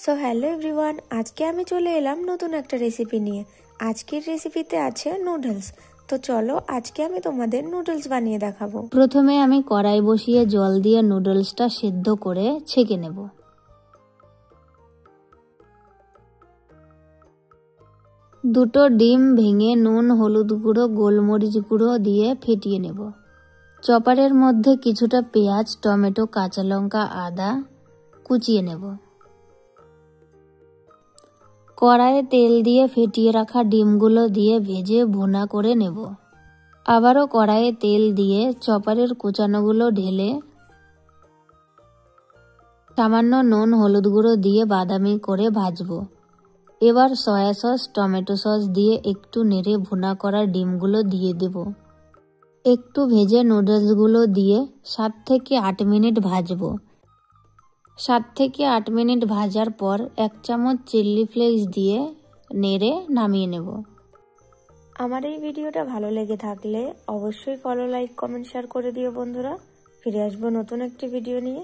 So hello everyone, আজকে আমি চলে এলাম নতুন একটা রেসিপি নিয়ে। আজকের রেসিপিতে আছে নুডলস। তো চলো আজকে আমি তোমাদের নুডলস বানিয়ে দেখাবো। প্রথমে আমি কড়াই বসিয়ে জল দিয়ে নুডলসটা সেদ্ধ করে ছেঁকে নেব। দুটো ডিম ভেঙে নুন, হলুদ গুঁড়ো, গোলমরিচ গুঁড়ো দিয়ে ফেটিয়ে নেব। চপারের মধ্যে কিছুটা পেঁয়াজ, টমেটো, কাঁচা লঙ্কা, আদা কুচিয়ে নেব। কড়াইয়ে তেল দিয়ে ফেটিয়ে রাখা ডিমগুলো দিয়ে ভেজে ভুনা করে নেব। আবারও কড়াইয়ে তেল দিয়ে চপারের কুচানোগুলো ঢেলে সামান্য নুন, হলুদ গুঁড়ো দিয়ে বাদামি করে ভাজবো। এবার সয়া সস, টমেটো সস দিয়ে একটু নেড়ে ভুনা করা ডিমগুলো দিয়ে দেব। একটু ভেজে নুডলসগুলো দিয়ে 7 থেকে 8 মিনিট ভাজবো। 7 থেকে 8 মিনিট ভাজার পর 1 চামচ চিলি ফ্লেক্স দিয়ে নেড়ে নামিয়ে নেব। আমার এই ভিডিওটা ভালো লেগে থাকলে অবশ্যই ফলো, লাইক, কমেন্ট, শেয়ার করে দিও বন্ধুরা। ফিরে আসবো নতুন একটি ভিডিও নিয়ে।